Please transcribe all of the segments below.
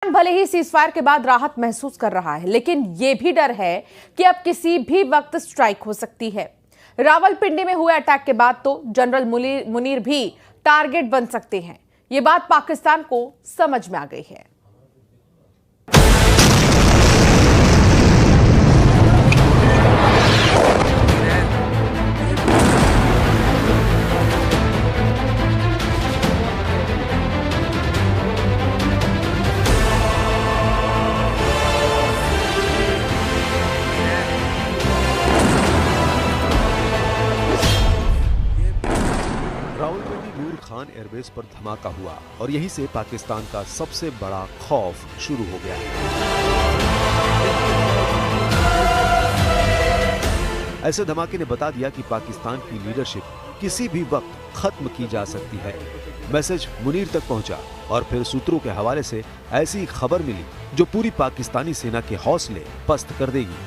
भले ही सीजफायर के बाद राहत महसूस कर रहा है, लेकिन यह भी डर है कि अब किसी भी वक्त स्ट्राइक हो सकती है। रावलपिंडी में हुए अटैक के बाद तो जनरल मुनीर भी टारगेट बन सकते हैं। यह बात पाकिस्तान को समझ में आ गई है। रावलपिंडी नूर खान एयरबेस पर धमाका हुआ और यहीं से पाकिस्तान का सबसे बड़ा खौफ शुरू हो गया। ऐसे धमाके ने बता दिया कि पाकिस्तान की लीडरशिप किसी भी वक्त खत्म की जा सकती है। मैसेज मुनीर तक पहुंचा और फिर सूत्रों के हवाले से ऐसी खबर मिली जो पूरी पाकिस्तानी सेना के हौसले पस्त कर देगी।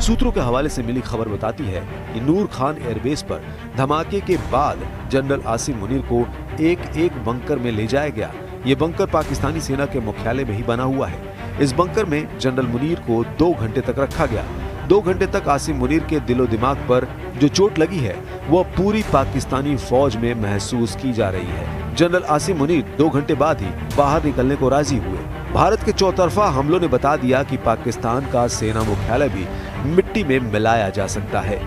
सूत्रों के हवाले से मिली खबर बताती है कि नूर खान एयरबेस पर धमाके के बाद जनरल आसिम मुनीर को एक बंकर में ले जाया गया। ये बंकर पाकिस्तानी सेना के मुख्यालय में ही बना हुआ है। इस बंकर में जनरल मुनीर को 2 घंटे तक रखा गया। 2 घंटे तक आसिम मुनीर के दिलो दिमाग पर जो चोट लगी है वह पूरी पाकिस्तानी फौज में महसूस की जा रही है। जनरल आसिम मुनीर 2 घंटे बाद ही बाहर निकलने को राजी हुए। भारत के चौतरफा हमलों ने बता दिया कि पाकिस्तान का सेना मुख्यालय भी मिट्टी में मिलाया जा सकता है।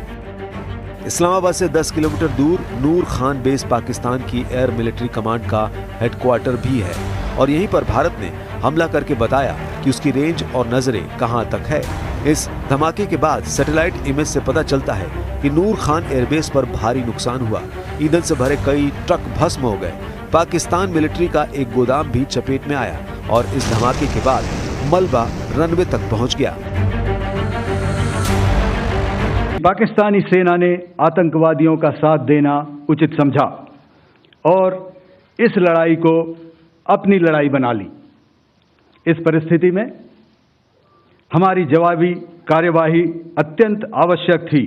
इस्लामाबाद से 10 किलोमीटर दूर नूर खान बेस पाकिस्तान की एयर मिलिट्री कमांड का हेडक्वार्टर भी है और यहीं पर भारत ने हमला करके बताया कि उसकी रेंज और नजरें कहां तक है। इस धमाके के बाद सैटेलाइट इमेज से पता चलता है कि नूर खान एयरबेस पर भारी नुकसान हुआ। ईंधन से भरे कई ट्रक भस्म हो गए। पाकिस्तान मिलिट्री का एक गोदाम भी चपेट में आया और इस धमाके के बाद मलबा रनवे तक पहुंच गया। पाकिस्तानी सेना ने आतंकवादियों का साथ देना उचित समझा और इस लड़ाई को अपनी लड़ाई बना ली। इस परिस्थिति में हमारी जवाबी कार्यवाही अत्यंत आवश्यक थी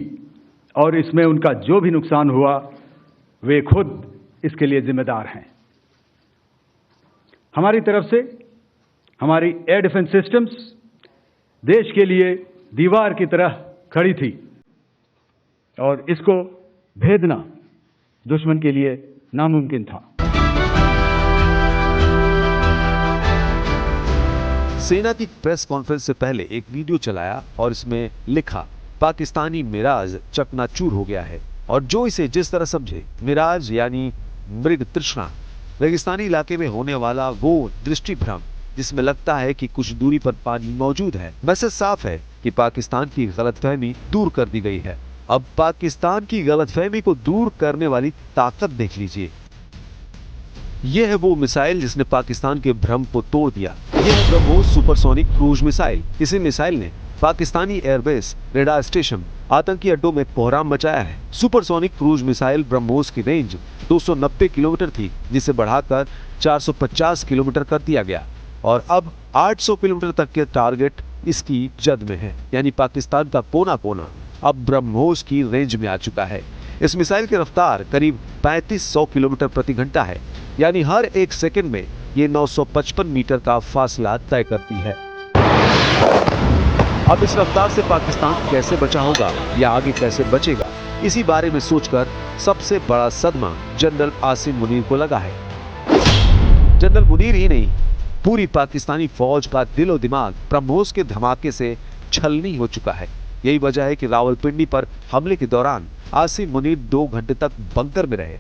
और इसमें उनका जो भी नुकसान हुआ वे खुद इसके लिए जिम्मेदार हैं। हमारी तरफ से हमारी एयर डिफेंस सिस्टम्स देश के लिए दीवार की तरह खड़ी थी और इसको भेदना दुश्मन के लिए नामुमकिन था। सेना की प्रेस कॉन्फ्रेंस से पहले एक वीडियो चलाया और इसमें लिखा, पाकिस्तानी मिराज चकनाचूर हो गया है। और जो इसे जिस तरह समझे, मिराज यानी मृग तृष्णा, रेगिस्तानी इलाके में होने वाला वो दृष्टि भ्रम जिसमें लगता है कि कुछ दूरी पर पानी मौजूद है। मैसेज साफ है कि पाकिस्तान की गलतफहमी दूर कर दी गई है। अब पाकिस्तान की गलतफहमी को दूर करने वाली ताकत देख लीजिए। यह है वो मिसाइल जिसने पाकिस्तान के भ्रम को तोड़ दिया। यह है ब्रह्मोस सुपरसोनिक क्रूज मिसाइल। इसी मिसाइल ने पाकिस्तानी एयरबेस, रेडार स्टेशन, आतंकी अड्डों में कोहराम मचाया है। सुपरसोनिक क्रूज मिसाइल ब्रह्मोस की रेंज 290 किलोमीटर थी, जिसे बढ़ाकर 450 किलोमीटर कर दिया गया और अब 800 किलोमीटर तक के टारगेट इसकी जद में है। यानी पाकिस्तान का कोना कोना अब ब्रह्मोस की रेंज में आ चुका है। इस मिसाइल की रफ्तार करीब 3500 किलोमीटर प्रति घंटा है। यानी हर 1 सेकंड में ये 955 मीटर का फासला तय करती है। अब इस रफ्तार से पाकिस्तान कैसे बचा होगा या आगे कैसे बचेगा, इसी बारे में सोचकर सबसे बड़ा सदमा जनरल आसिम मुनीर को लगा है। जनरल मुनीर ही नहीं, पूरी पाकिस्तानी फौज का दिलो दिमाग ब्रह्मोस के धमाके से छलनी हो चुका है। यही वजह है कि रावलपिंडी पर हमले के दौरान आसिम मुनीर 2 घंटे तक बंकर में रहे।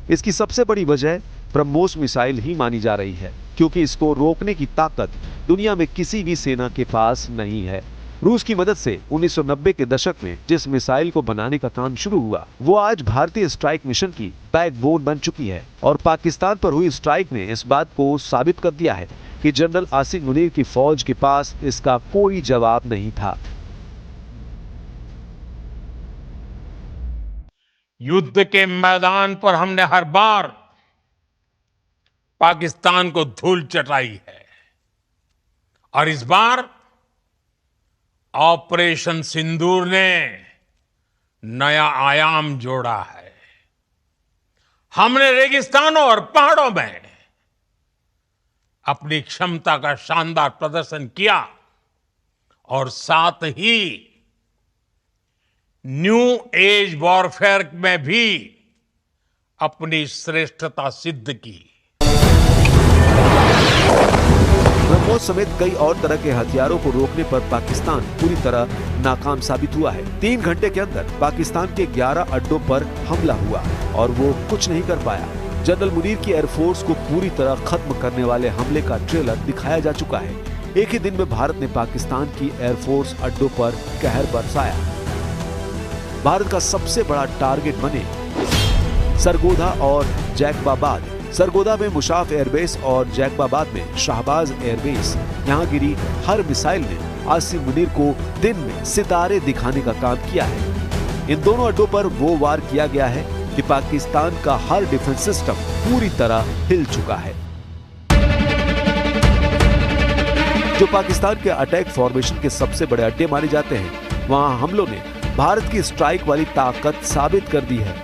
इसकी सबसे बड़ी वजह ब्रह्मोस मिसाइल ही मानी जा रही है, क्योंकि इसको रोकने की ताकत दुनिया में किसी भी सेना के पास नहीं है। रूस की मदद से 1990 के दशक में जिस मिसाइल को बनाने का काम शुरू हुआ, वो आज भारतीय स्ट्राइक मिशन की बैकबोन बन चुकी है और पाकिस्तान पर हुई स्ट्राइक ने इस बात को साबित कर दिया है कि जनरल आसिम मुनीर की फौज के पास इसका कोई जवाब नहीं था। युद्ध के मैदान पर हमने हर बार पाकिस्तान को धूल चटाई है और इस बार ऑपरेशन सिंदूर ने नया आयाम जोड़ा है। हमने रेगिस्तानों और पहाड़ों में अपनी क्षमता का शानदार प्रदर्शन किया और साथ ही न्यू एज वॉरफेयर में भी अपनी श्रेष्ठता सिद्ध की। ब्रह्मोस समेत कई और तरह के हथियारों को रोकने पर पाकिस्तान पूरी तरह नाकाम साबित हुआ है। 3 घंटे के अंदर पाकिस्तान के 11 अड्डों पर हमला हुआ और वो कुछ नहीं कर पाया। जनरल मुनीर की एयरफोर्स को पूरी तरह खत्म करने वाले हमले का ट्रेलर दिखाया जा चुका है। एक ही दिन में भारत ने पाकिस्तान की एयरफोर्स अड्डों पर कहर बरसाया। भारत का सबसे बड़ा टारगेट बने सरगोधा और जैकबाबाद। सरगोधा में मुशाफ एयरबेस और जैकबाबाद में शाहबाज एयरबेस। यहाँ गिरी हर मिसाइल ने आसिम मुनीर को दिन में सितारे दिखाने का काम किया है। इन दोनों अड्डों पर वो वार किया गया है कि पाकिस्तान का हर डिफेंस सिस्टम पूरी तरह हिल चुका है। जो पाकिस्तान के अटैक फॉर्मेशन के सबसे बड़े अड्डे माने जाते हैं, वहां हमलों ने भारत की स्ट्राइक वाली ताकत साबित कर दी है।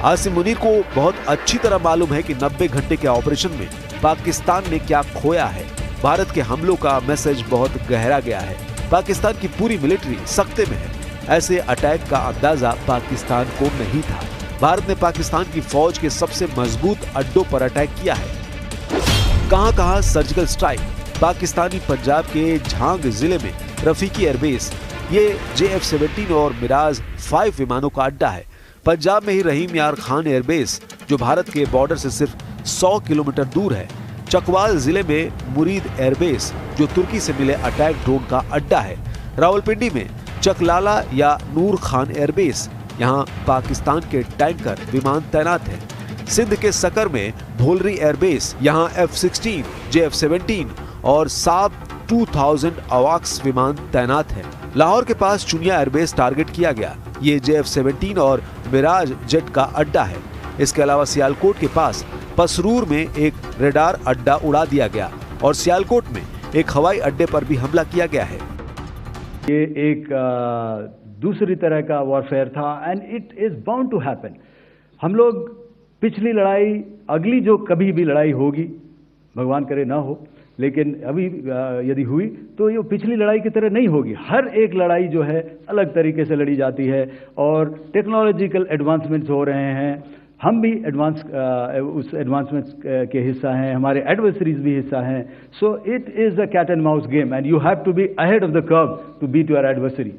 आसिम मुनीर को बहुत अच्छी तरह मालूम है कि 90 घंटे के ऑपरेशन में पाकिस्तान ने क्या खोया है। भारत के हमलों का मैसेज बहुत गहरा गया है। पाकिस्तान की पूरी मिलिट्री सख्ते में है। ऐसे अटैक का अंदाजा पाकिस्तान को नहीं था। भारत ने पाकिस्तान की फौज के सबसे मजबूत अड्डों पर अटैक किया है। कहां-कहां सर्जिकल स्ट्राइक। पाकिस्तानी पंजाब के झांग जिले में रफीकी एयरबेस, ये JF-17 और मिराज 5 विमानों का अड्डा है। पंजाब में ही रहीम यार खान एयरबेस, जो भारत के बॉर्डर से सिर्फ 100 किलोमीटर दूर है। चकवाल जिले में मुरीद एयरबेस, जो तुर्की से मिले अटैक ड्रोन का अड्डा है। रावलपिंडी में चकलाला या नूर खान एयरबेस, यहाँ पाकिस्तान के टैंकर विमान तैनात हैं। सिंध के सकर में भोलरी एयरबेस, यहाँ F-16, JF-17 और साब 2000 अवाक्स विमान तैनात हैं। लाहौर के पास चुनिया एयरबेस टारगेट किया गया। ये JF-17 और मिराज जेट का अड्डा है। इसके अलावा सियालकोट के पास पसरूर में एक रेडार अड्डा उड़ा दिया गया और सियालकोट में एक हवाई अड्डे पर भी हमला किया गया है। ये एक दूसरी तरह का वॉरफेयर था and it is bound to happen. हम लोग पिछली लड़ाई, अगली जो कभी भी लड़ाई होगी, भगवान करे ना हो, लेकिन अभी यदि हुई तो ये पिछली लड़ाई की तरह नहीं होगी। हर एक लड़ाई जो है अलग तरीके से लड़ी जाती है और टेक्नोलॉजिकल एडवांसमेंट्स हो रहे हैं। हम भी उस एडवांसमेंट्स के हिस्सा हैं, हमारे एडवर्सरीज भी हिस्सा हैं। So it is a cat and mouse game and you have to be ahead of the curve to beat your adversary.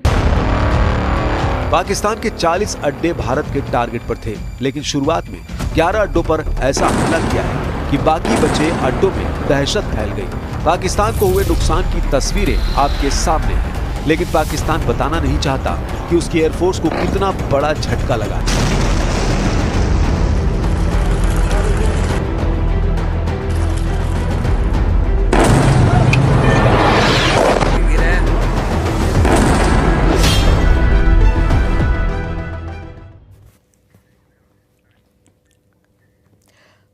Pakistan के 40 अड्डे भारत के टारगेट पर थे, लेकिन शुरुआत में 11 अड्डों पर ऐसा हमला किया है कि बाकी बचे अड्डों में दहशत फैल गई। पाकिस्तान को हुए नुकसान की तस्वीरें आपके सामने हैं, लेकिन पाकिस्तान बताना नहीं चाहता कि उसकी एयरफोर्स को कितना बड़ा झटका लगा।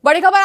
बड़ी खबर